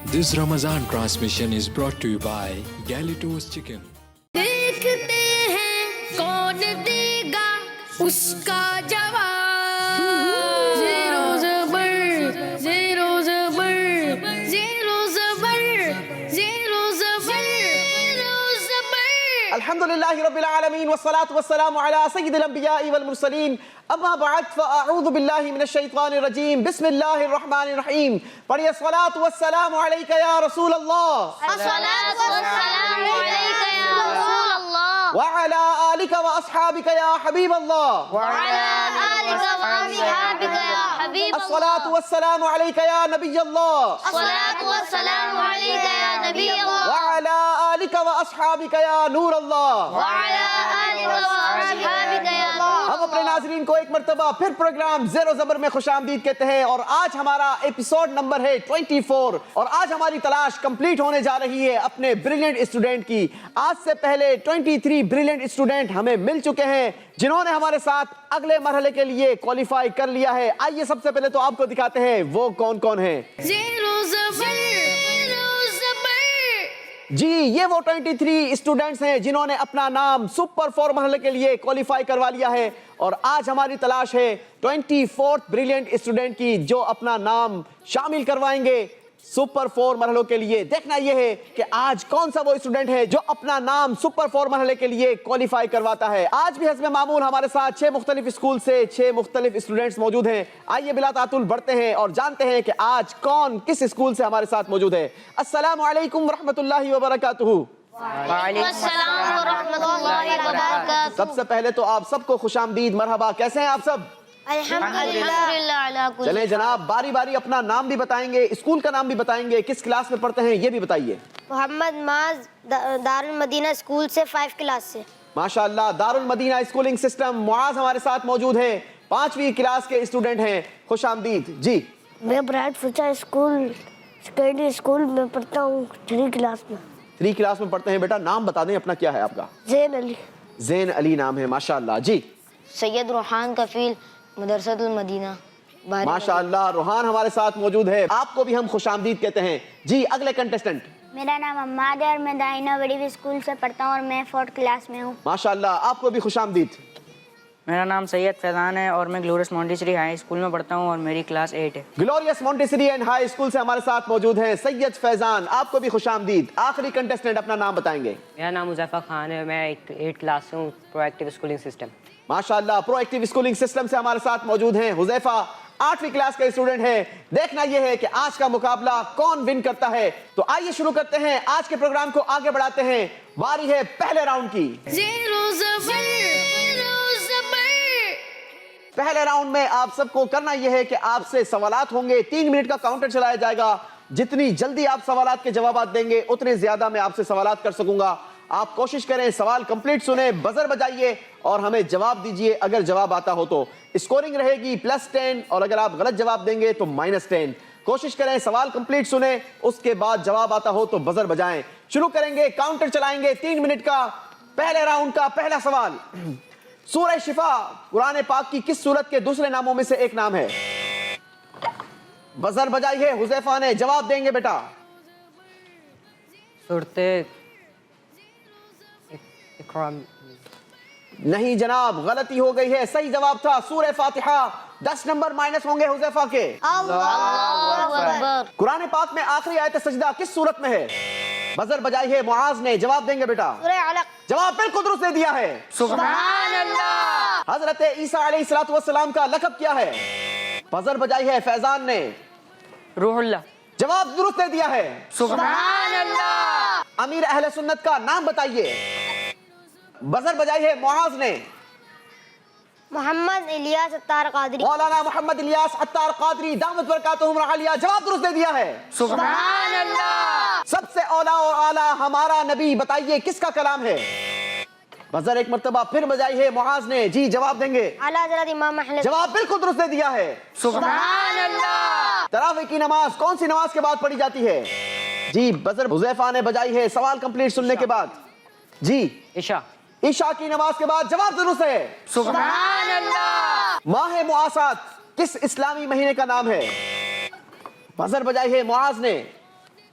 This Ramadan transmission is brought to you by Galitos Chicken. دیکھتے ہیں کون دے گا اس کا جواب زیرو زبر زیرو زبر زیرو زبر زیرو زبر زیرو زبر الحمد للہ رب العالمین والصلاة والسلام علی سید الانبیاء والمرسلین اما بعد فاعوذ باللہ من الشیطان الرجیم بسم اللہ الرحمن الرحیم پڑھئے الصلاة والسلام علیکہ یا رسول اللہ الصلاة والسلام علیکہ یا رسول اللہ وعلی آلکہ واصحابکہ یا حبیب اللہ وعلی آلکہ واصحابکہ یا حبیب اللہ الصلاة والسلام علیکہ یا نبی اللہ الصلاة والسلام علیکہ یا نبی اللہ وعلی آلکہ واصحابکہ یا نور اللہ وعلی آلکہ واصحابکہ یا نور اللہ. ہم اپنے ناظرین کو ایک مرتبہ پھر پروگرام زیر و زبر میں خوش آمدید کہتے ہیں اور آج ہمارا ایپیسوڈ نمبر ہے 24 اور آج ہماری تلاش کمپلیٹ ہونے جا رہی ہے اپنے بریلینٹ اسٹوڈنٹ کی. آج سے پہلے 23 بریلینٹ اسٹوڈنٹ ہمیں مل چکے ہیں جنہوں نے ہمارے ساتھ اگلے مرحلے کے لیے کوالیفائی کر لیا ہے. آئیے سب سے پہلے تو آپ کو دکھاتے ہیں وہ کون کون ہیں. زیرو زبر زیرو زبر جی یہ وہ 23 اسٹوڈنٹس ہیں جنہوں نے اپنا نام سپر 4 مرحلے کے لیے کوالیفائی کروا لیا ہے اور آج ہماری تلاش ہے 24 بریلینٹ اسٹوڈنٹ کی جو اپنا نام شامل کروائیں گے سپر 4 مرحلوں کے لیے. دیکھنا یہ ہے کہ آج کون سا وہ اسٹوڈنٹ ہے جو اپنا نام سپر 4 مرحلے کے لیے کوالیفائی کرواتا ہے. آج بھی حسب معمول ہمارے ساتھ 6 مختلف اسکول سے 6 مختلف اسٹوڈنٹس موجود ہیں. آئیے بلا تعطل بڑھتے ہیں اور جانتے ہیں کہ آج کون کس اسکول سے ہمارے ساتھ موجود ہے. السلام علیکم ورحمۃ اللہ وبرکاتہ. وعلیکم السلام ورحمۃ اللہ وبرکاتہ. سب سے پہلے تو آپ سب کو خوش آمدید مرحبا. کیسے ہیں آپ سب؟ الحمدللہ. چلیں جناب باری باری اپنا نام بھی بتائیں گے اسکول کا نام بھی بتائیں گے کس کلاس میں پڑھتے ہیں یہ بھی بتائیے. محمد معاذ دارالمدینہ اسکول سے 5 کلاس سے. ماشاءاللہ دارالمدینہ اسکولنگ سسٹم. معاذ ہمارے ساتھ موجود ہیں 5ویں کلاس کے اسٹوڈنٹ ہیں. خوش آمدید. جی میں bright future school secondary school میں پڑھتا ہوں 3 کلاس میں. 3 کلاس میں پڑھتے ہیں. بیٹا نام بتا دیں اپنا کیا ہے آپ کا؟ زین علی. زین علی نام ہے ماشاءاللہ. جی سید روحان کفیل مدرسۃ المدینہ. ماشاءاللہ روحان ہمارے ساتھ موجود ہے. آپ کو بھی ہم خوش آمدید کہتے ہیں. جی اگلے کنٹیسٹنٹ. میرا نام عماد ہے اور میں دائنہ بڑی اسکول سے پڑھتا ہوں اور میں 4th کلاس میں ہوں. ماشاءاللہ آپ کو بھی خوش آمدید. میرا نام سید فیضان ہے اور میں گلورس مونٹیسری ہائی اسکول میں پڑھتا ہوں اور میری کلاس 8 ہے. Glorious Montessori and high school سے ہمارے ساتھ موجود ہیں سید فیضان. آپ کو بھی خوش آمدید. آخری کنٹیسٹنٹ اپنا نام بتائیں گے. میرا نام حذیفہ خان ہے. میں 8 کلاس سے ہوں. پرو ایکٹیو اسکولنگ سسٹم. ماشاءاللہ پرو ایکٹیو اسکولنگ سسٹم سے ہمارے ساتھ موجود ہیں حذیفہ. 8ویں کلاس کا اسٹوڈنٹ ہے. دیکھنا یہ ہے کہ آج کا مقابلہ کون ون کرتا ہے. تو آئیے شروع کرتے ہیں. آج کے پروگرام کو آگے بڑھاتے ہیں. باری ہے پہلے راؤنڈ کی. زیرو زبر زیرو زبر. پہلے راؤنڈ میں آپ سب کو کرنا یہ ہے کہ آپ سے سوالات ہوں گے. 3 منٹ کا کاؤنٹر چلایا جائے گا. جتنی جلدی آپ سوالات کے جوابات دیں گے اتنے زیادہ میں آپ سے سوالات کر سکوں گا. آپ کوشش کریں سوال کمپلیٹ سنیں بزر بجائیے اور ہمیں جواب دیجئے. اگر جواب آتا ہو تو اسکورنگ رہے گی +10 اور اگر آپ غلط جواب دیں گے تو -10. کوشش کریں سوال کمپلیٹ سنیں اس کے بعد جواب آتا ہو تو بزر بجائیں. شروع کریں گے. کاؤنٹر چلائیں گے 3 منٹ کا. پہلے راؤنڈ کا پہلا سوال. سورہ شفا قرآن پاک کی کس سورت کے دوسرے ناموں میں سے ایک نام ہے؟ بزر بجائیے. حذیفہ نے جواب دیں گے بیٹا. صورت اقرا. نہیں جناب غلطی ہو گئی ہے. صحیح جواب تھا سورہ فاتحہ. 10 نمبر مائنس ہوں گے حذیفہ کے. قرآن پاک میں آخری آیت سجدہ کس سورت میں ہے؟ بزر بجائیے. معاذ نے جواب دیں گے بیٹا. سورہ علق. جواب بالکل درست دے دیا ہے. سبحان اللہ. حضرت عیسیٰ علیہ السلام کا لقب کیا ہے؟ بزر بجائی ہے فیضان نے. روح اللہ. جواب درست دے دیا ہے. سبحان اللہ. امیر اہل سنت کا نام بتائیے. بزر بجائی ہے معاذ نے. محمد الیاس عطار قادری. مولانا محمد الیاس عطار قادری دامت برکاتہم عالیہ. جواب درست دے دیا ہے. سبحان اللہ. سب سے اولا اور اعلیٰ ہمارا نبی بتائیے کس کا کلام ہے؟ بزر ایک مرتبہ پھر بجائی ہے معاذ نے. جی جواب دیں گے. اعلیٰ حضرت امام اہل. جواب بالکل درست دے دیا ہے. سبحان اللہ. تراویح کی نماز کون سی نماز کے بعد پڑھی جاتی ہے؟ جی بزر حذیفہ نے بجائی ہے. سوال کمپلیٹ سننے کے بعد. جی عشاء. عشاء کی نماز کے بعد. جواب درست ہے. سبحان اللہ. ماہ مواسات کس اسلامی مہینے کا نام ہے؟ بزر بجائی ہے معاذ نے.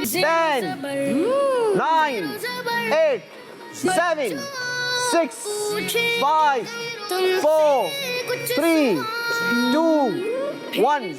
10, 9, 8, 7, 6, 5, 4, 3, 2, 1।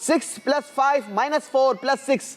6 + 5 - 4 + 6,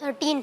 13।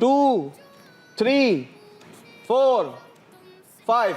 2, 3, 4, 5।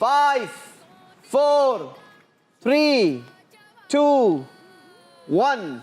5, 4, 3, 2, 1।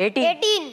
18।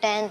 10।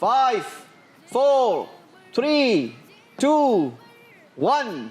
5, 4, 3, 2, 1।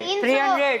300।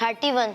31।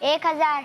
1000।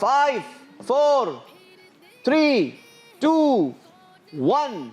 5, 4, 3, 2, 1।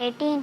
18।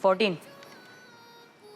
14।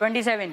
27।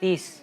30।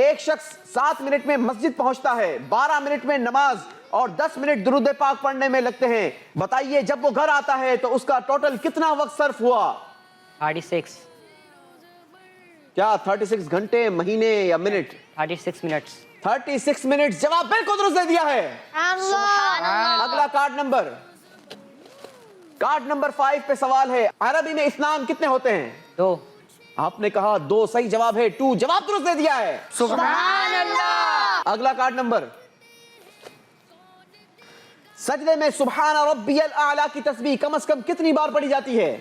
ایک شخص 7 منٹ میں مسجد پہنچتا ہے, 12 منٹ میں نماز اور 10 منٹ درود پاک پڑھنے میں لگتے ہیں. بتائیے جب وہ گھر آتا ہے تو اس کا ٹوٹل کتنا وقت صرف ہوا؟ 36. کیا 36 گھنٹے, مہینے یا منٹ؟ 36 منٹس. 36 منٹ. جواب بالکل درست دے دیا ہے. اگلا کارڈ نمبر 5 پہ سوال ہے, عربی میں اثنان کتنے ہوتے ہیں؟ 2. آپ نے کہا 2, صحیح جواب ہے 2. جواب درست دے دیا ہے. سبحان اللہ. اگلا کارڈ نمبر, سجدے میں سبحان ربی الاعلی کی تسبیح کم از کم کتنی بار پڑھی جاتی ہے؟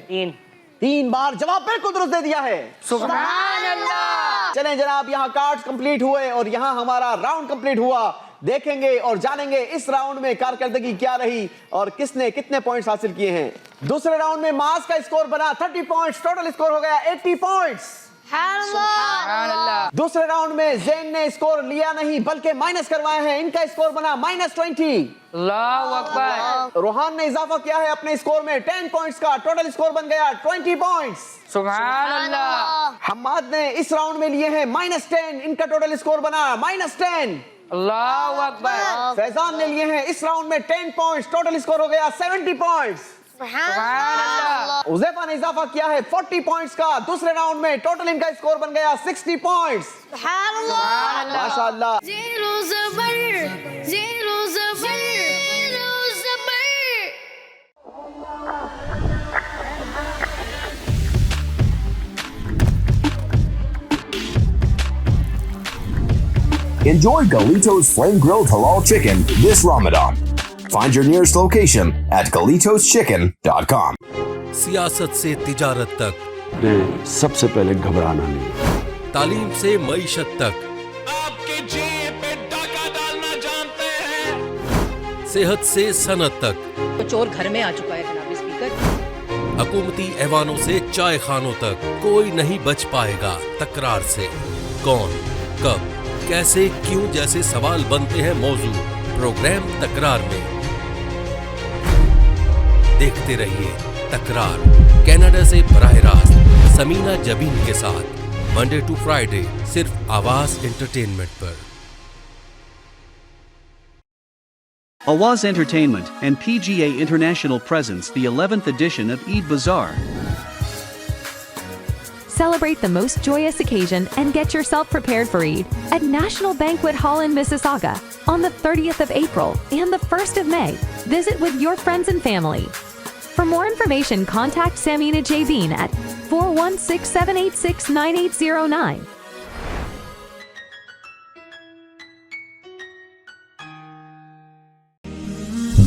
3 بار. جواب بالکل درست دے دیا ہے. سبحان اللہ. چلیں جناب, یہاں کارڈز کمپلیٹ ہوئے اور یہاں ہمارا راؤنڈ کمپلیٹ ہوا. دیکھیں گے اور جانیں گے اس راؤنڈ میں کارکردگی کیا رہی اور کس نے کتنے پوائنٹس حاصل کیے ہیں. دوسرے راؤنڈ میں معاذ کا اسکور بنا 30 پوائنٹس, ٹوٹل اسکور ہو گیا 80 پوائنٹس. سبحان اللہ. دوسرے راؤنڈ میں زین نے اسکور لیا نہیں بلکہ مائنس کروائے ہیں, ان کا اسکور بنا -20. اللہ اکبر. روحان نے اضافہ کیا ہے اپنے اسکور میں 10 پوائنٹس کا, ٹوٹل اسکور بن گیا 20 پوائنٹس. سبحان اللہ. حماد نے اس راؤنڈ میں لیے ہیں -10, ان کا ٹوٹل اسکور بنا -10. اللہ اکبر. فیضان نے لیے ہیں اس راؤنڈ میں 10 پوائنٹس, ٹوٹل اسکور ہو گیا 70 پوائنٹس. سبحان اللہ. حذیفہ نے اضافہ کیا ہے 40 پوائنٹس کا, دوسرے راؤنڈ میں ٹوٹل ان کا اسکور بن گیا 60 پوائنٹس. سبحان اللہ. ماشاءاللہ. زیرو زبر زیرو زبر زیرو زبر. Enjoy Galito's flame-grilled halal chicken this Ramadan. Find your nearest location at GalitosChicken.com. سیاست سے تجارت تک, سب سے پہلے گھبرانا نہیں. تعلیم سے معیشت تک, آپ کی جیب پہ ڈاکہ ڈالنا جانتے ہیں. صحت سے صنعت تک, چور گھر میں آ چکا ہے جناب اسپیکر. حکومتی ایوانوں سے چائے خانوں تک, کوئی نہیں بچ پائے گا تکرار سے. کون, کب, کیسے, کیوں جیسے سوال بنتے ہیں موضوع پروگرام تکرار میں. دیکھتے رہیے تکرار, کینیڈا سے براہ راست سمینہ جبین کے ساتھ, منڈے ٹو فرائیڈے صرف آواز entertainment per. Awaz Entertainment and PGA International presents the 11th edition of Eid Bazaar. Celebrate the most joyous occasion and get yourself prepared for Eid at National Banquet Hall in Mississauga on the 30th of April and the 1st of May. Visit with your friends and family. For more information, contact Samina Javeen at 416-786-9809.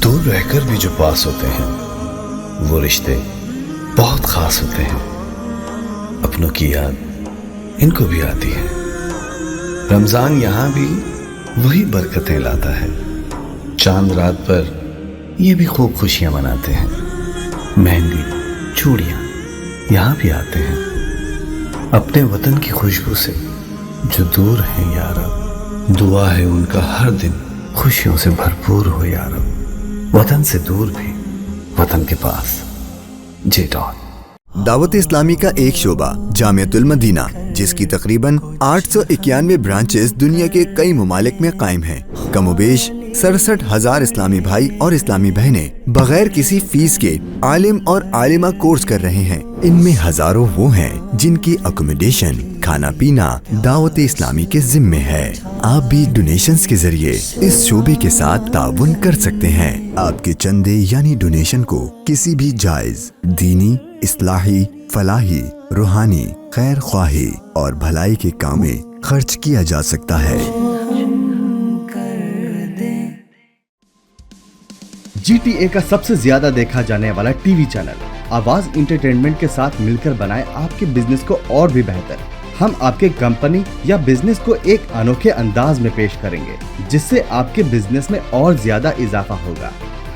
دور رہ کر بھی جو پاس ہوتے ہیں وہ رشتے بہت خاص ہوتے ہیں. اپنوں کی یاد ان کو بھی آتی ہے. رمضان یہاں بھی وہی برکتیں لاتا ہے. چاند رات پر یہ بھی خوب خوشیاں مناتے ہیں. مہندی, چوڑیاں یہاں بھی آتے ہیں. اپنے وطن کی خوشبو سے جو دور ہیں یا رب, دعا ہے ان کا ہر دن خوشیوں سے بھرپور ہو یا رب. وطن سے دور بھی وطن کے پاس. جے ڈان. دعوت اسلامی کا ایک شعبہ جامعۃ المدینہ, جس کی تقریباً 891 برانچز دنیا کے کئی ممالک میں قائم ہیں. کم و بیش 67,000 اسلامی بھائی اور اسلامی بہنیں بغیر کسی فیس کے عالم اور عالمہ کورس کر رہے ہیں. ان میں ہزاروں وہ ہیں جن کی اکوموڈیشن, کھانا پینا دعوت اسلامی کے ذمے ہے. آپ بھی ڈونیشنز کے ذریعے اس شعبے کے ساتھ تعاون کر سکتے ہیں. آپ کے چندے یعنی ڈونیشن کو کسی بھی جائز, دینی, اصلاحی, فلاحی, روحانی, خیر خواہی اور بھلائی کے کام میں خرچ کیا جا سکتا ہے. جی ٹی اے کا سب سے زیادہ دیکھا جانے والا ٹی وی چینل آواز انٹرٹینمنٹ کے ساتھ مل کر بنائے آپ کے بزنس کو اور بھی بہتر. ہم آپ کے کمپنی یا بزنس کو ایک انوکھے انداز میں پیش کریں گے جس سے آپ کے بزنس میں اور زیادہ اضافہ ہوگا.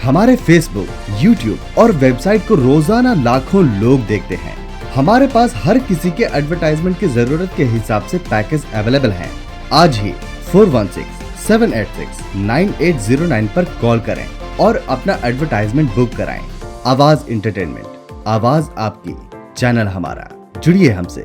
ہمارے فیس بک, یوٹیوب اور ویب سائٹ کو روزانہ لاکھوں لوگ دیکھتے ہیں. ہمارے پاس ہر کسی کے ایڈورٹائزمنٹ کی ضرورت کے حساب سے پیکج اویلیبل ہیں. آج ہی 416-786-9809 پر کال کریں اور اپنا ایڈورٹائزمنٹ بک کرائیں. آواز انٹرٹینمنٹ, آواز آپ کی, چینل ہمارا. جڑیے ہم سے.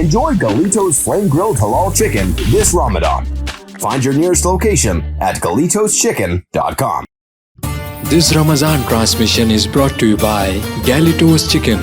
Enjoy Galito's Flame Grilled Halal Chicken this Ramadan. Find your nearest location at GalitosChicken.com. This Ramadan transmission is brought to you by Galito's Chicken.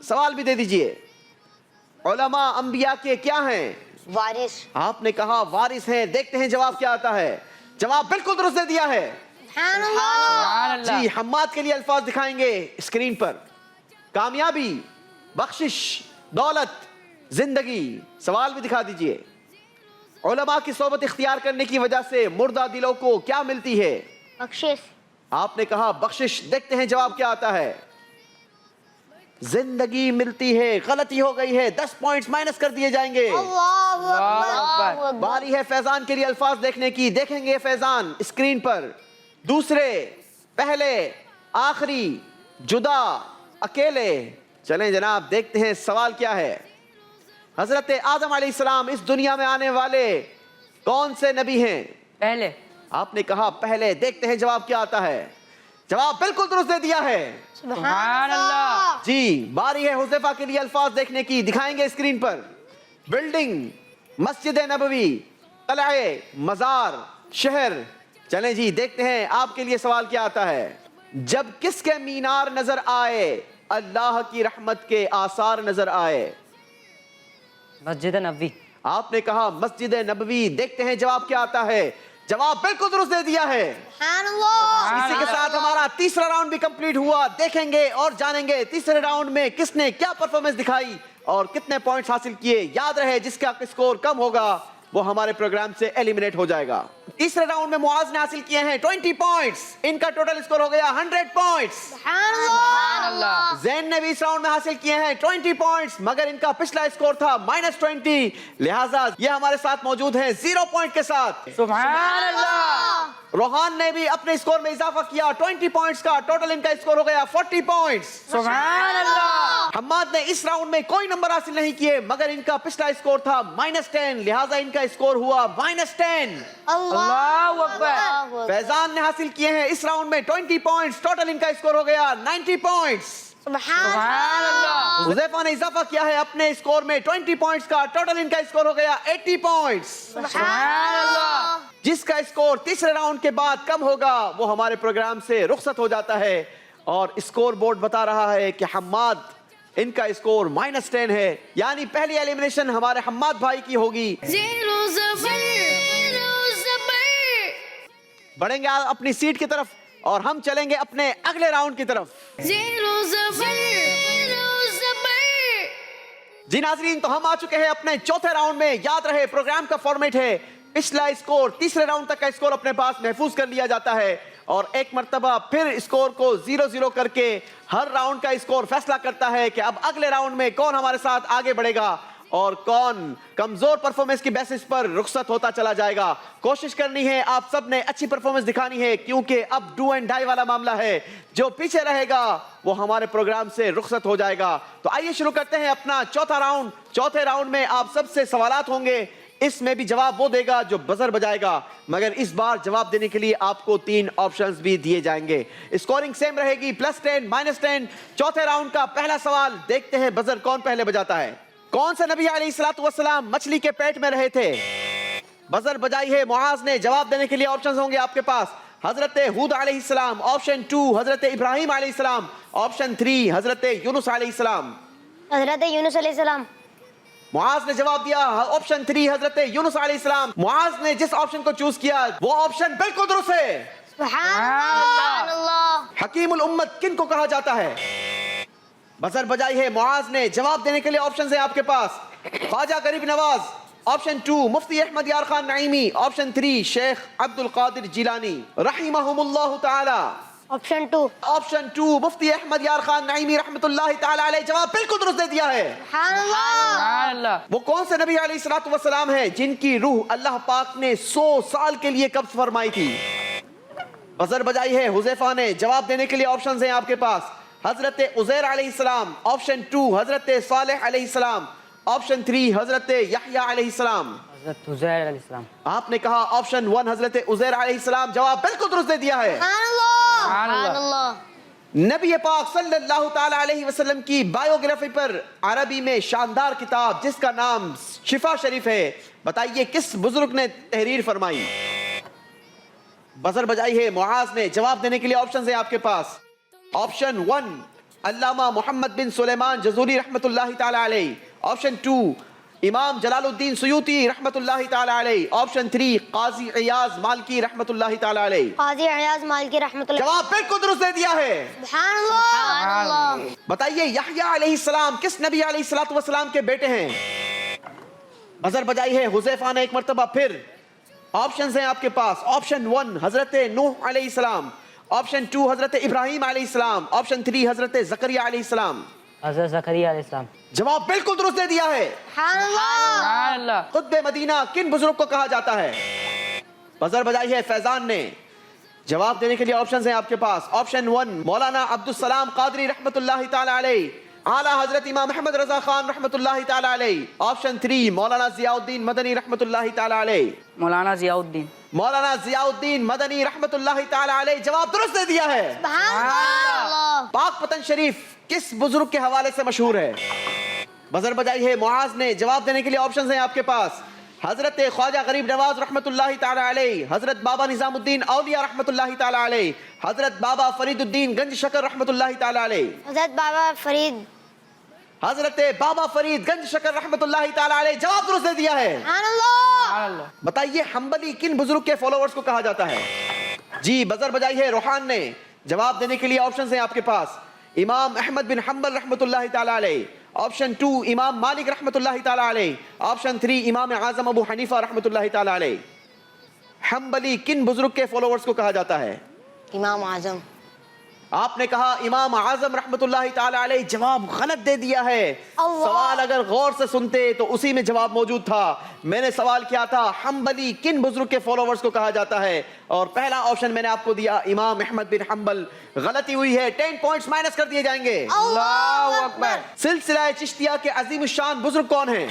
سوال بھی دے دیجئے. علماء انبیاء کے کیا ہیں؟ وارث. آپ نے کہا وارث ہیں. دیکھتے ہیں جواب کیا آتا ہے. جواب بالکل درست دے دیا ہے. جی حماد کے لیے الفاظ دکھائیں گے اسکرین پر. کامیابی، بخشش، دولت، زندگی. سوال بھی دکھا دیجئے. علماء کی صحبت اختیار کرنے کی وجہ سے مردہ دلوں کو کیا ملتی ہے؟ بخشش. آپ نے کہا بخشش. دیکھتے ہیں جواب کیا آتا ہے. زندگی ملتی ہے. غلطی ہو گئی ہے. 10 پوائنٹس مائنس کر دیے جائیں گے. باری ہے فیضان کے لیے الفاظ دیکھنے کی. دیکھیں گے فیضان اسکرین پر. دوسرے، پہلے، آخری، جدا، اکیلے. چلیں جناب دیکھتے ہیں سوال کیا ہے. حضرت آدم علیہ السلام اس دنیا میں آنے والے کون سے نبی ہیں؟ پہلے. آپ نے کہا پہلے. دیکھتے ہیں جواب کیا آتا ہے. جواب بالکل درست دے دیا ہے. سبحان اللہ. جی باری ہے حذیفہ کے لیے الفاظ دیکھنے کی. دکھائیں گے اسکرین پر. بلڈنگ، مسجد نبوی، قلعہ، مزار، شہر. چلیں جی دیکھتے ہیں آپ کے لیے سوال کیا آتا ہے. جب کس کے مینار نظر آئے اللہ کی رحمت کے آثار نظر آئے؟ مسجد نبوی. آپ نے کہا مسجد نبوی. دیکھتے ہیں جواب کیا آتا ہے. جواب بالکل درست دے دیا ہے. اسی کے ساتھ ہمارا تیسرا راؤنڈ بھی کمپلیٹ ہوا. دیکھیں گے اور جانیں گے تیسرے راؤنڈ میں کس نے کیا پرفارمنس دکھائی اور کتنے پوائنٹس حاصل کیے. یاد رہے جس کا اسکور کم ہوگا وہ ہمارے پروگرام سے ایلیمنیٹ ہو جائے گا. تیسرے راؤنڈ میں معاذ نے حاصل کیے ہیں 20 پوائنٹس. ان کا ٹوٹل اسکور ہو گیا 100 پوائنٹس. زین نے بھی اس راؤنڈ میں حاصل کیے ہیں 20 پوائنٹس مگر ان کا پچھلا اسکور تھا -20. لہٰذا یہ ہمارے ساتھ موجود ہیں 0 پوائنٹ کے ساتھ. سبحان اللہ. روحان نے بھی اپنے اسکور میں اضافہ کیا 20 پوائنٹس کا. ٹوٹل ان کا اسکور ہو گیا 40 پوائنٹس. سبحان اللہ. حماد نے اس راؤنڈ میں کوئی نمبر حاصل نہیں کیے مگر ان کا پچھلا اسکور تھا -10. لہٰذا ان کا اسکور ہوا -10. اللہ اکبر. فیضان نے حاصل کیے ہیں اس راؤنڈ میں 20 پوائنٹس. ٹوٹل ان کا اسکور ہو گیا 90 پوائنٹس. سبحان اللہ. حذیفہ نے اضافہ کیا ہے اپنے اسکور میں 20 پوائنٹس کا. ٹوٹل ان کا اسکور ہو گیا 80 پوائنٹس. سبحان اللہ. جس کا اسکور تیسرے راؤنڈ کے بعد کم ہوگا وہ ہمارے پروگرام سے رخصت ہو جاتا ہے. اور اسکور بورڈ بتا رہا ہے کہ حماد ان کا اسکور -10 ہے. یعنی پہلی ایلیمنیشن ہمارے حماد بھائی کی ہوگی. بڑھیں گے اپنی سیٹ کی طرف اور ہم چلیں گے اپنے اگلے راؤنڈ کی طرف. جی ناظرین تو ہم آ چکے ہیں اپنے چوتھے راؤنڈ میں. یاد رہے پروگرام کا فارمیٹ ہے پچھلا اسکور تیسرے راؤنڈ تک کا اسکور اپنے پاس محفوظ کر لیا جاتا ہے اور ایک مرتبہ پھر اسکور کو 0-0 کر کے ہر راؤنڈ کا اسکور فیصلہ کرتا ہے کہ اب اگلے راؤنڈ میں کون ہمارے ساتھ آگے بڑھے گا اور کون کمزور پرفارمنس کی بیسس پر رخصت ہوتا چلا جائے گا. کوشش کرنی ہے آپ سب نے اچھی پرفارمنس دکھانی ہے کیونکہ اب ڈو اینڈ ڈائی والا معاملہ ہے. جو پیچھے رہے گا وہ ہمارے پروگرام سے رخصت ہو جائے گا. تو آئیے شروع کرتے ہیں اپنا چوتھا راؤنڈ. چوتھے راؤنڈ میں آپ سب سے سوالات ہوں گے. اس میں بھی جواب وہ دے گا جو بزر بجائے گا مگر اس بار جواب دینے کے لیے آپ کو 3 آپشنز بھی دیے جائیں گے. اسکورنگ سیم رہے گی +10 -10. چوتھے راؤنڈ کا پہلا سوال. دیکھتے ہیں بزر کون پہلے بجاتا ہے. کون سے نبی علیہ الصلوۃ والسلام مچھلی کے پیٹ میں رہے تھے؟ بزر بجائی ہے معاذ نے. جواب دینے کے لیے آپشنز ہوں گے آپ کے پاس. حضرت ہود علیہ السلام. آپشن 2 حضرت ابراہیم علیہ السلام. آپشن 3 حضرت یونس علیہ السلام. حضرت یونس علیہ السلام. معاذ نے جواب دیا آپشن 3 حضرت یونس علیہ السلام. معاذ نے جس آپشن کو چوز کیا وہ آپشن بالکل درست ہے. سبحان اللہ. حکیم الامت کن کو کہا جاتا ہے؟ بزر بجائی ہے معاذ نے. جواب دینے کے لیے آپشنز ہیں آپ کے پاس. خواجہ غریب نواز. آپشن 2 مفتی احمد یار خان نعیمی. آپشن 3 شیخ عبد القادر جیلانی رحمہم اللہ تعالی. آپشن 2 آپشن 2 مفتی احمد یار خان نعیمی رحمۃ اللہ تعالی علیہ. جواب بالکل درست دے دیا ہے. سبحان اللہ. وہ کون سے نبی علیہ الصلوۃ والسلام ہیں جن کی روح اللہ پاک نے 100 سال کے لیے قبض فرمائی تھی؟ بزر بجائی ہے حذیفہ نے. جواب دینے کے لیے آپشنز ہیں آپ کے پاس. حضرت عزیر علیہ السلام. آپشن 2 حضرت صالح علیہ السلام. آپشن 3 حضرت یحییٰ علیہ السلام. حضرت عزیر علیہ السلام. آپ نے کہا آپشن 1 حضرت عزیر علیہ السلام. جواب بالکل درست دے دیا ہے. سبحان اللہ. نبی پاک صلی اللہ تعالی علیہ وسلم کی بایوگرافی پر عربی میں شاندار کتاب جس کا نام شفا شریف ہے. بتائیے کس بزرگ نے تحریر فرمائی؟ بزر بجائی ہے معاذ نے. جواب دینے کے لیے آپشنز ہیں آپ کے پاس. آپشن 1 علامہ محمد بن سلیمان جزوری رحمۃ اللہ تعالی علیہ. آپشن 2 امام جلال الدین سیوطی رحمۃ اللہ تعالی علیہ. آپشن 3 قاضی عیاض مالکی رحمۃ اللہ تعالی علیہ. قاضی عیاض مالکی رحمۃ اللہ. جواب بالکل درست دے دیا ہے. سبحان اللہ. بتائیے یحییٰ علیہ السلام کس نبی علیہ الصلوۃ والسلام کے بیٹے ہیں؟ بزر بجائی ہے حذیفہ نے ایک مرتبہ پھر. آپشنز ہیں آپ کے پاس. آپشن 1 حضرت نوح علیہ السلام. آپشن 2 حضرت ابراہیم علیہ السلام. آپشن 3 حضرت زکریا علیہ السلام. حضرت زکریا علیہ السلام. جواب بالکل درست دے دیا ہے. سبحان اللہ. قطب مدینہ کن بزرگ کو کہا جاتا ہے؟ بزر بجائی ہے فیضان نے. جواب دینے کے لیے آپشنز ہیں آپ کے پاس. آپشن 1 مولانا عبدالسلام قادری رحمۃ اللہ تعالی علیہ. اعلیٰ حضرت امام احمد رضا خان رحمۃ اللہ تعالی علیہ. آپشن 3 مولانا ضیاء الدین مدنی رحمۃ اللہ تعالی علیہ. مولانا ضیاء الدین. مولانا ضیاء الدین مدنی رحمۃ اللہ تعالی علیہ. جواب درست دے دیا ہے. پاک پتن شریف کس بزرگ کے حوالے سے مشہور ہے؟ بزر بجائی ہے معاذ نے. جواب دینے کے لیے آپشنز ہیں آپ کے پاس. حضرت خواجہ غریب نواز رحمۃ اللہ تعالی علیہ. حضرت بابا نظام الدین اولیاء رحمۃ اللہ تعالی علیہ. حضرت بابا فرید الدین گنج شکر رحمۃ اللہ تعالی علیہ. حضرت بابا فرید. حضرت بابا فرید گنج شکر رحمۃ اللہ تعالی علیہ. جواب درست دے دیا ہے. سبحان اللہ. بتائیے حنبلی کن بزرگ کے فالوورز کو کہا جاتا ہے؟ جی بزر بجائی ہے روحان نے. جواب دینے کے لیے آپشنز ہیں آپ کے پاس. امام احمد بن حنبل رحمۃ اللہ تعالی علیہ. آپشن 2 امام مالک رحمۃ اللہ تعالی علیہ. آپشن 3 امام اعظم ابو حنیفہ رحمۃ اللہ تعالی علیہ. حنبلی کن بزرگ کے فالوورز کو کہا جاتا ہے؟ امام اعظم. آپ نے کہا امام اعظم رحمۃ اللہ تعالی علیہ. جواب غلط دے دیا ہے. سوال اگر غور سے سنتے تو اسی میں جواب موجود تھا. میں نے سوال کیا تھا حنبلی کن بزرگ کے فالوورز کو کہا جاتا ہے، اور پہلا آپشن میں نے آپ کو دیا امام احمد بن حنبل. غلطی ہوئی ہے. 10 پوائنٹس مائنس کر دیے جائیں گے. اللہ اکبر. سلسلہ چشتیہ کے عظیم الشان بزرگ کون ہیں؟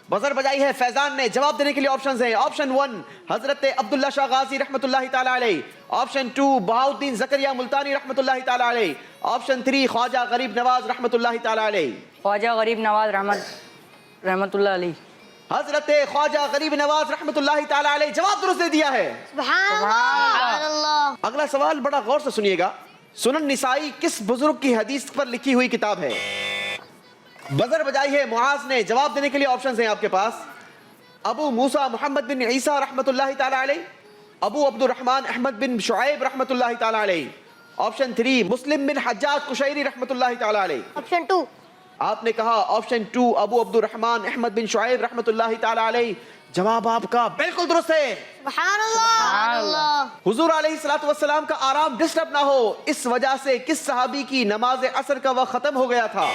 بزر بجائی ہے فیضان نے. جواب دینے کے لیے آپشنز ہیں. آپشن 1 حضرت عبداللہ شاہ غازی رحمۃ اللہ تعالی علیہ. آپشن 2 بہاؤالدین زکریا ملتانی رحمۃ اللہ تعالی علیہ. آپشن 3 خواجہ غریب نواز رحمۃ اللہ تعالی علیہ. خواجہ غریب نواز رحمۃ اللہ علیہ. حضرت خواجہ غریب نواز رحمۃ اللہ تعالی علیہ. جواب درست دے دیا ہے. سبحان اللہ. اگلا سوال بڑا غور سے سنیے گا. سنن نسائی کس بزرگ کی حدیث پر لکھی ہوئی کتاب ہے؟ بزر بجائی ہے معاذ نے. جواب دینے کے لیے آپشنز ہیں آپ کے پاس. ابو موسیٰ محمد بن عیسیٰ رحمۃ اللہ تعالی علیہ. ابو عبد الرحمن احمد بن شعیب رحمۃ اللہ تعالی علیہ. آپشن 3 مسلم بن حجاج قشیری رحمۃ اللہ تعالی علیہ. آپشن 2 آپ نے کہا آپشن 2 ابو عبد الرحمن احمد بن شعیب رحمۃ اللہ تعالی علیہ. جواب آپ کا بالکل درست ہے. سبحان اللہ. حضور علیہ الصلوۃ والسلام کا آرام ڈسٹرب نہ ہو اس وجہ سے کس صحابی کی نماز عصر کا وقت ختم ہو گیا تھا؟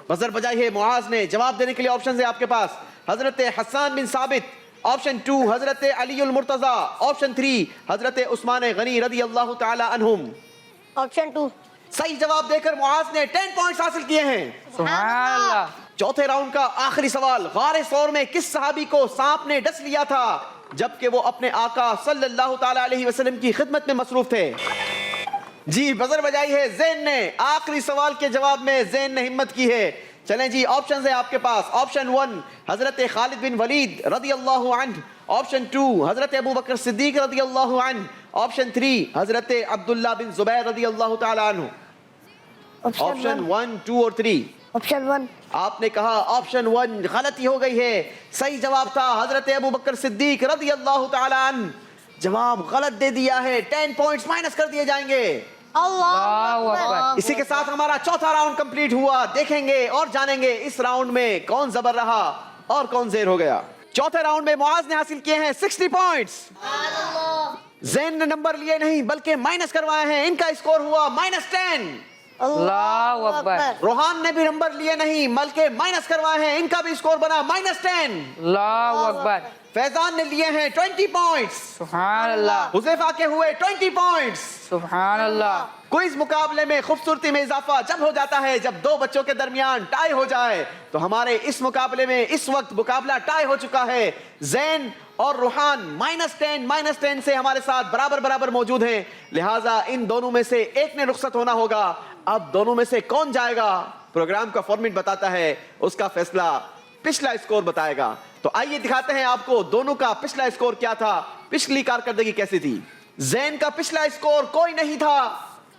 بزر بجائی ہے معاذ نے. جواب دینے کے لیے آپشنز ہیں آپ کے پاس. حضرت حسان بن ثابت. آپشن 2 حضرت علی المرتضی. آپشن 3 حضرت عثمان غنی رضی اللہ تعالی عنہم. آپشن 2 صحیح جواب دے کر معاذ نے 10 پوائنٹس حاصل کیے ہیں. سبحان اللہ. چوتھے راؤنڈ کا آخری سوال. غار ثور میں کس صحابی کو سانپ نے ڈس لیا تھا جبکہ وہ اپنے آقا صلی اللہ تعالی علیہ وسلم کی خدمت میں مصروف تھے؟ جی بزر بجائی ہے زین نے. آخری سوال کے جواب میں زین نے ہمت کی ہے. چلیں جی آپشنز ہیں آپ کے پاس. آپشن 1 حضرت خالد بن ولید رضی اللہ عنہ. آپشن 2 حضرت ابو بکر صدیق رضی اللہ عنہ. آپشن 3 حضرت عبداللہ بن زبیر رضی اللہ تعالی عنہ. آپشن 1 2 اور 3. آپشن 1. آپ نے کہا آپشن 1. غلطی ہو گئی ہے. صحیح جواب تھا حضرت ابو بکر صدیق رضی اللہ تعالی عنہ. جواب غلط دے دیا ہے. 10 پوائنٹس مائنس کر دیے جائیں گے. اللہ اکبر. اسی کے ساتھ ہمارا چوتھا راؤنڈ کمپلیٹ ہوا. دیکھیں گے اور جانیں گے اس راؤنڈ میں کون زبر رہا اور کون زیر ہو گیا. چوتھے راؤنڈ میں معاذ نے حاصل کیے ہیں 60 پوائنٹس. زین نے نمبر لیے نہیں بلکہ مائنس کروائے ہیں. ان کا اسکور ہوا -10. اللہ اکبر. روحان نے بھی نمبر لیے نہیں بلکہ مائنس کروائے ہیں. ان کا بھی اسکور بنا -10. اللہ اکبر. فیضان نے لیے ہیں 20 پوائنٹس. سبحان اللہ. حذیفہ کے ہوئے 20 پوائنٹس. سبحان اللہ. کوئز مقابلے میں خوبصورتی میں اضافہ جب ہو جاتا ہے جب دو بچوں کے درمیان ٹائی ہو جائے. تو ہمارے اس مقابلے میں اس وقت مقابلہ ٹائی ہو چکا ہے. زین اور روحان -10 سے ہمارے ساتھ برابر موجود ہیں. لہٰذا ان دونوں میں سے ایک نے رخصت ہونا ہوگا. اب دونوں میں سے کون جائے گا پروگرام کا فارمیٹ بتاتا ہے. اس کا فیصلہ پچھلا اسکور بتائے گا. تو آئیے دکھاتے ہیں آپ کو دونوں کا پچھلا اسکور کیا تھا, پچھلی کارکردگی کیسی تھی. زین کا پچھلا اسکور کوئی نہیں تھا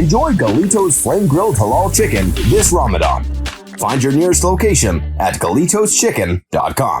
Enjoy Galito's Flame Grilled Halal Chicken this Ramadan. Find your nearest location at GalitosChicken.com.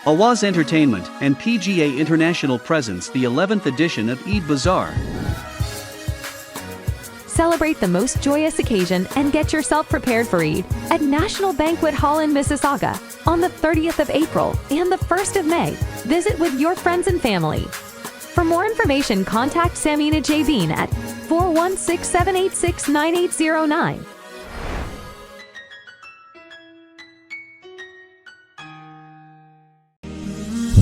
Awaz Entertainment and PGA International presents the 11th edition of Eid Bazaar. Celebrate the most joyous occasion and get yourself prepared for Eid at National Banquet Hall in Mississauga on the 30th of April and the 1st of May. Visit with your friends and family. For more information, contact Samina Jabin at 416-786-9809.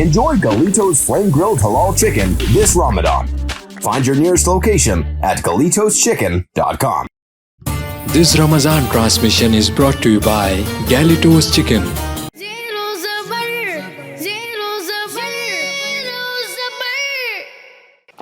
Enjoy Galito's Flame Grilled Halal Chicken this Ramadan. Find your nearest location at GalitosChicken.com. This Ramadan transmission is brought to you by Galito's Chicken.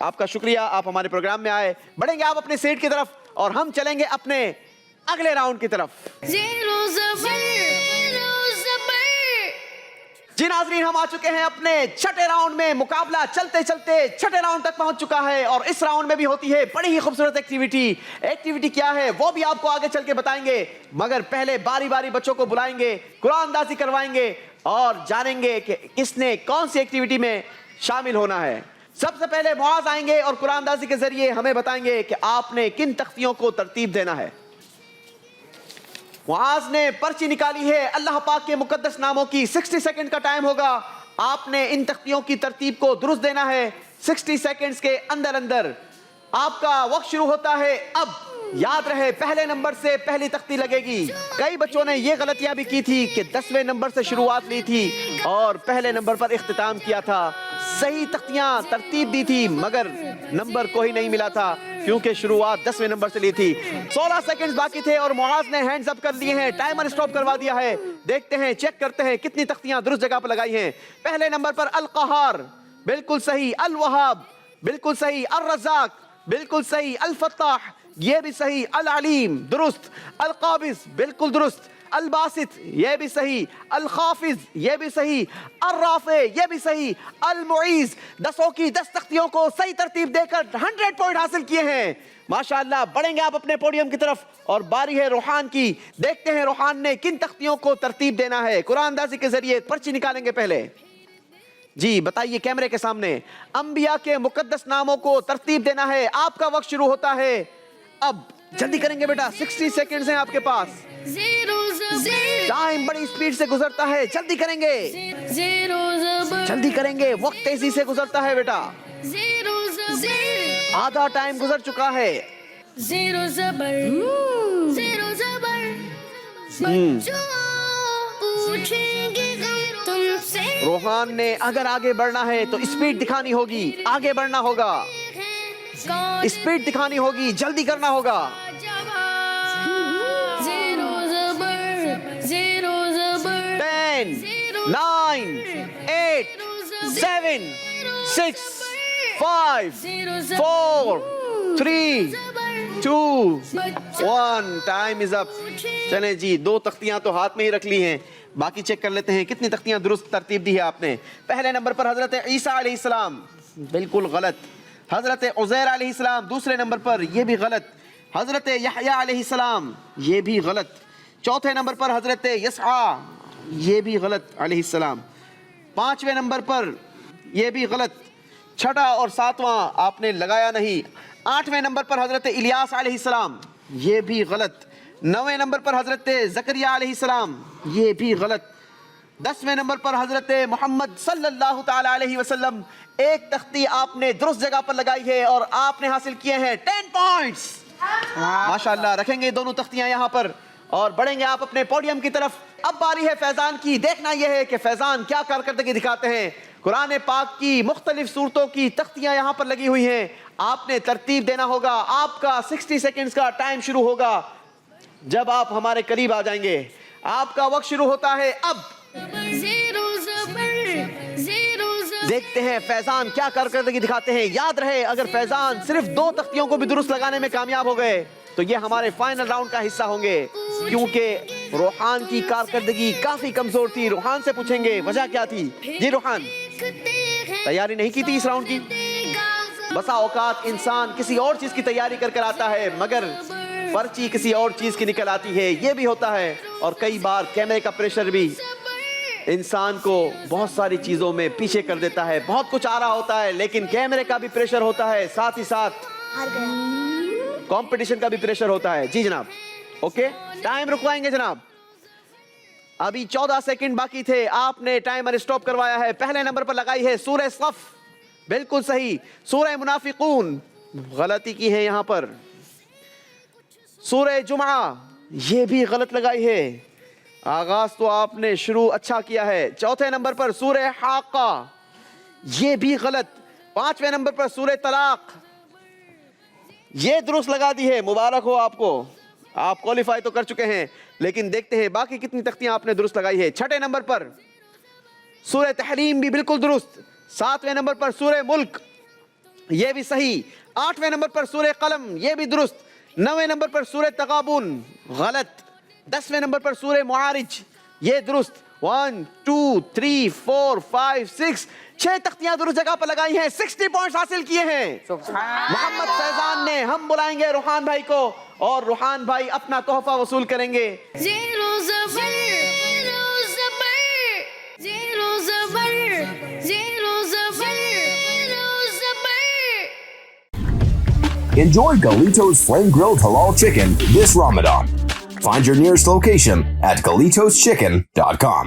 آپ کا شکریہ، آپ ہمارے programme میں آئے. بڑھیں گے آپ اپنے سیٹ کی طرف اور ہم چلیں گے اپنے اگلے راؤنڈ کی طرف. جی ناظرین، ہم آ چکے ہیں اپنے چھٹے راؤنڈ میں. مقابلہ چلتے چلتے چھٹے راؤنڈ تک پہنچ چکا ہے اور اس راؤنڈ میں بھی ہوتی ہے بڑی ہی خوبصورت ایکٹیویٹی کیا ہے وہ بھی آپ کو آگے چل کے بتائیں گے، مگر پہلے باری باری بچوں کو بلائیں گے، قرآن اندازی کروائیں گے اور جانیں گے کہ کس نے کون سی ایکٹیویٹی میں شامل ہونا ہے. سب سے پہلے معاذ آئیں گے اور قرآن اندازی کے ذریعے ہمیں بتائیں گے کہ آپ نے کن تختیوں کو ترتیب دینا ہے. معاذ نے پرچی نکالی ہے اللہ پاک کے مقدس ناموں کی. 60 سیکنڈ کا ٹائم ہوگا، آپ نے ان تختیوں کی ترتیب کو درست دینا ہے. 60 سیکنڈز کے اندر اندر آپ کا وقت شروع ہوتا ہے اب. یاد رہے پہلے نمبر سے پہلی تختی لگے گی. کئی بچوں نے یہ غلطیاں بھی کی تھی کہ 10ویں نمبر سے شروعات لی تھی اور پہلے نمبر پر اختتام کیا تھا. صحیح تختیاں ترتیب دی تھی مگر نمبر کو ہی نہیں ملا تھا کیونکہ شروعات 10ویں نمبر سے لی تھی. 16 سیکنڈز باقی تھے اور معاذ نے ہینڈز اپ کر لیے ہیں، ٹائمر سٹاپ کروا دیا ہے. دیکھتے ہیں، چیک کرتے ہیں کتنی تختیاں درست جگہ پر لگائی ہیں. پہلے نمبر پر القہار بالکل صحیح، الوہاب بالکل صحیح، الرزاق بالکل صحیح، الفتاح یہ بھی صحیح، العلیم درست، القابض بالکل درست، الباسط یہ بھی صحیح، الخافض یہ بھی صحیح، الرافع یہ بھی صحیح، المعیز 10 کی 10 تختیوں کو صحیح ترتیب دے کر 100 پوائنٹ حاصل کیے ہیں. ماشاءاللہ. بڑھیں گے آپ اپنے پوڈیم کی طرف اور باری ہے روحان کی. دیکھتے ہیں روحان نے کن تختیوں کو ترتیب دینا ہے. قرآن اندازی کے ذریعے پرچی نکالیں گے پہلے. جی بتائیے کیمرے کے سامنے. انبیاء کے مقدس ناموں کو ترتیب دینا ہے. آپ کا وقت شروع ہوتا ہے اب. جلدی کریں گے بیٹا، 60 سیکنڈز ہیں آپ کے پاس. ٹائم بڑی سپیڈ سے گزرتا ہے، جلدی کریں گے، جلدی کریں گے، وقت تیزی سے گزرتا ہے بیٹا. آدھا ٹائم گزر چکا ہے. روحان نے اگر آگے بڑھنا ہے تو اسپیڈ دکھانی ہوگی، آگے بڑھنا ہوگا، اسپیڈ دکھانی ہوگی، جلدی کرنا ہوگا. 10 9 8 7 6 5 4 3 2 1 ٹائم از اپ. چلیں جی، 2 تختیاں تو ہاتھ میں ہی رکھ لی ہیں، باقی چیک کر لیتے ہیں کتنی تختیاں درست ترتیب دی ہے آپ نے. پہلے نمبر پر حضرت عیسیٰ علیہ السلام بالکل غلط. حضرت عزیر علیہ السلام دوسرے نمبر پر یہ بھی غلط. حضرت یحییٰ علیہ السلام یہ بھی غلط. چوتھے نمبر پر حضرت یسعیٰ یہ بھی غلط علیہ السلام. 5ویں نمبر پر یہ بھی غلط. 6واں اور 7واں آپ نے لگایا نہیں. 8ویں نمبر پر حضرت الیاس علیہ السلام یہ بھی غلط. 9ویں نمبر پر حضرت زکریا علیہ السلام یہ بھی غلط. 10ویں نمبر پر حضرت محمد صلی اللہ تعالی علیہ وسلم. ایک تختی آپ نے درست جگہ پر لگائی ہے اور آپ نے حاصل کیے ہیں 10 پوائنٹس. ماشاءاللہ. رکھیں گے دونوں تختیاں یہاں پر اور بڑھیں گے آپ اپنے پوڈیم کی طرف. اب باری ہے فیضان کی. دیکھنا یہ ہے کہ فیضان کیا کارکردگی دکھاتے ہیں. قرآن پاک کی مختلف صورتوں کی تختیاں یہاں پر لگی ہوئی ہیں. آپ نے ترتیب دینا ہوگا. آپ کا 60 سیکنڈز کا ٹائم شروع ہوگا جب آپ ہمارے قریب آ جائیں گے. آپ کا وقت شروع ہوتا ہے اب. دیکھتے ہیں فیضان کیا کارکردگی دکھاتے ہیں. یاد رہے اگر فیضان صرف 2 تختیوں کو بھی درست لگانے میں کامیاب ہو گئے تو یہ ہمارے فائنل راؤنڈ کا حصہ ہوں گے کیونکہ روحان کی کارکردگی کافی کمزور تھی. روحان سے پوچھیں گے وجہ کیا تھی. جی روحان، تیاری نہیں کی تھی اس راؤنڈ کی؟ بسا اوقات انسان کسی اور چیز کی تیاری کر کر آتا ہے مگر پرچی کسی اور چیز کی نکل آتی ہے. یہ بھی ہوتا ہے. اور کئی بار کیمرے کا پریشر بھی انسان کو بہت ساری چیزوں میں پیچھے کر دیتا ہے. بہت کچھ آ رہا ہوتا ہے لیکن کیمرے کا بھی پریشر ہوتا ہے، ساتھ ہی ساتھ کمپٹیشن کا بھی پریشر ہوتا ہے. جی جناب، اوکے ٹائم رکوائیں گے جناب. ابھی 14 سیکنڈ باقی تھے. آپ نے ٹائمر سٹاپ کروایا ہے. پہلے نمبر پر لگائی ہے سورہ صف بالکل صحیح. سورہ منافقون غلطی کی ہے یہاں پر. سورہ جمعہ یہ بھی غلط لگائی ہے. آغاز تو آپ نے شروع اچھا کیا ہے. چوتھے نمبر پر سورہ حاقہ یہ بھی غلط. 5ویں نمبر پر سورہ طلاق یہ درست لگا دی ہے. مبارک ہو آپ کو، آپ کوالیفائی تو کر چکے ہیں لیکن دیکھتے ہیں باقی کتنی تختیاں آپ نے درست لگائی ہے. 6 نمبر پر سورہ تحریم بھی بالکل درست. 7ویں نمبر پر سورہ ملک یہ بھی صحیح. 8ویں نمبر پر سورہ قلم, یہ بھی درست. 9ویں نمبر پر سورہ تغابن, غلط. 10ویں نمبر پر سورہ معارج, یہ درست. 1 2 3 4 5 6 6 تختیاں درست جگہ پر لگائی ہیں. 60 پوائنٹس حاصل کیے ہیں محمد فیضان نے. ہم بلائیں گے روحان بھائی کو اور روحان بھائی اپنا تحفہ وصول کریں گے. زیرو زبر زیرو زبر زیرو زبر زیرو زبر. Enjoy Galito's Flame Grilled Halal Chicken this Ramadan. Find your nearest location at GalitosChicken.com.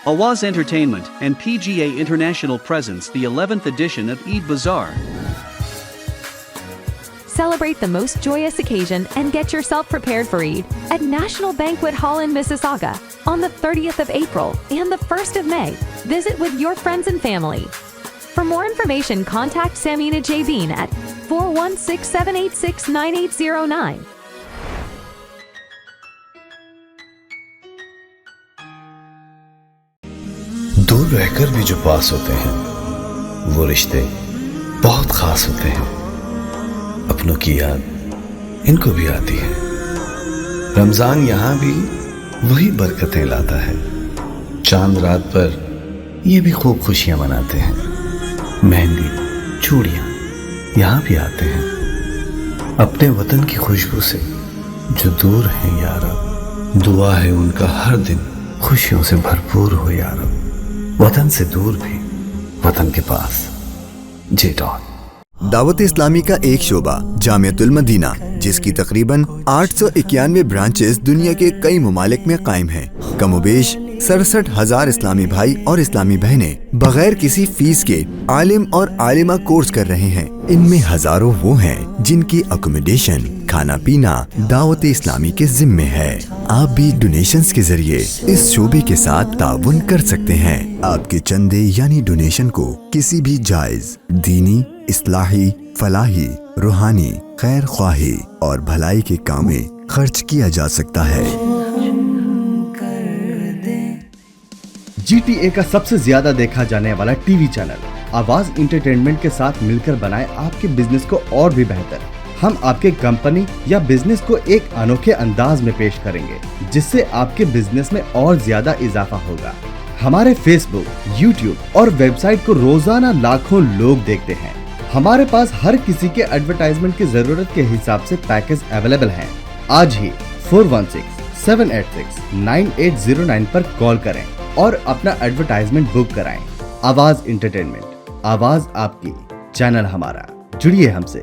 Awaz Entertainment and PGA International presents the 11th edition of Eid Bazaar. Celebrate the most joyous occasion and get yourself prepared for Eid at National Banquet Hall in Mississauga on the 30th of April and the 1st of May. Visit with your friends and family. For more information, contact Samina Jabin at 416-786-9809. دور رہ کر بھی جو پاس ہوتے ہیں وہ رشتے بہت خاص ہوتے ہیں. اپنوں کی یاد ان کو بھی آتی ہے. رمضان یہاں بھی وہی برکتیں لاتا ہے. چاند رات پر یہ بھی خوب خوشیاں مناتے ہیں. مہندی چوڑیاں یہاں بھی آتے ہیں. اپنے وطن کی خوشبو سے جو دور ہیں یا رب, دعا ہے ان کا ہر دن خوشیوں سے بھرپور ہو یا رب. وطن سے دور بھی وطن کے پاس. جے ڈان. دعوت اسلامی کا ایک شعبہ جامعۃ المدینہ جس کی تقریباً 891 برانچز دنیا کے کئی ممالک میں قائم ہیں. کم و بیش 67,000 اسلامی بھائی اور اسلامی بہنیں بغیر کسی فیس کے عالم اور عالمہ کورس کر رہے ہیں. ان میں ہزاروں وہ ہیں جن کی اکوموڈیشن, کھانا پینا دعوت اسلامی کے ذمے ہے. آپ بھی ڈونیشنز کے ذریعے اس شعبے کے ساتھ تعاون کر سکتے ہیں. آپ کے چندے یعنی ڈونیشن کو کسی بھی جائز دینی, اصلاحی, فلاحی, روحانی, خیر خواہی اور بھلائی کے کام میں خرچ کیا جا سکتا ہے. GTA کا سب سے زیادہ دیکھا جانے والا ٹی وی چینل آواز انٹرٹینمنٹ کے ساتھ مل کر بنائے آپ کے بزنس کو اور بھی بہتر. ہم آپ کے کمپنی یا بزنس کو ایک انوکھے انداز میں پیش کریں گے جس سے آپ کے بزنس میں اور زیادہ اضافہ ہوگا. ہمارے فیس بک, یوٹیوب اور ویب سائٹ کو روزانہ لاکھوں لوگ دیکھتے ہیں. ہمارے پاس ہر کسی کے ایڈورٹائزمنٹ کی ضرورت کے حساب سے پیکج اویلیبل ہیں. آج ہی 416-786-9809 پر کال کریں اور اپنا ایڈورٹائزمنٹ بک کرائیں. آواز انٹرٹینمنٹ, آواز آپ کی, چینل ہمارا. جڑیے ہم سے.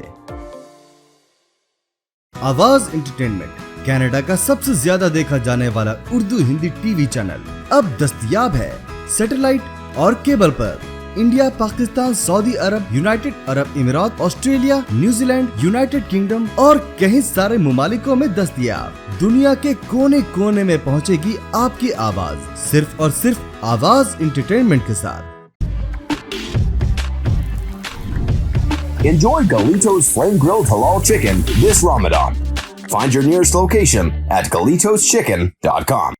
آواز انٹرٹینمنٹ کینیڈا کا سب سے زیادہ دیکھا جانے والا Urdu Hindi T V channel اب دستیاب ہے سیٹلائٹ اور کیبل پر. انڈیا, پاکستان, سعودی عرب, یونائٹڈ عرب امارات, Australia, New Zealand, United kingdom اور کئی سارے ممالکوں میں دستیاب. دنیا کے کونے کونے میں پہنچے گی آپ کی آواز صرف اور صرف آواز انٹرٹینمنٹ کے ساتھ. Enjoy Galito's Flame Grilled Halal Chicken this Ramadan. Find your nearest location at GalitosChicken.com.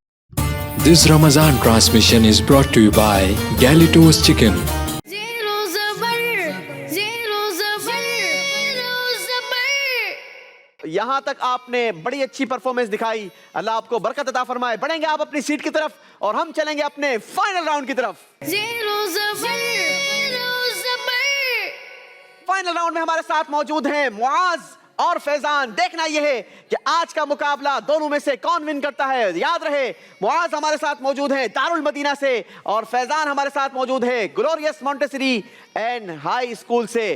This Ramadan transmission is brought to you by Galitos Chicken. Zero زبر زیرو زبر زیرو زبر. یہاں تک آپ نے بڑی اچھی پرفارمنس دکھائی. اللہ آپ کو برکت عطا فرمائے. بڑھیں گے آپ اپنی سیٹ کی طرف اور ہم چلیں گے اپنے فائنل راؤنڈ کی طرف. زیرو زبر زیرو زبر. فائنل راؤنڈ میں ہمارے ساتھ موجود ہیں معاذ اور فیضان. دیکھنا یہ ہے کہ آج کا مقابلہ دونوں میں سے کون ون کرتا ہے. یاد رہے معاذ ہمارے ساتھ موجود ہیں دارالمدینہ سے اور فیضان ہمارے ساتھ موجود ہے glorious Montessori and high school سے.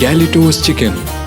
Galitos Chicken.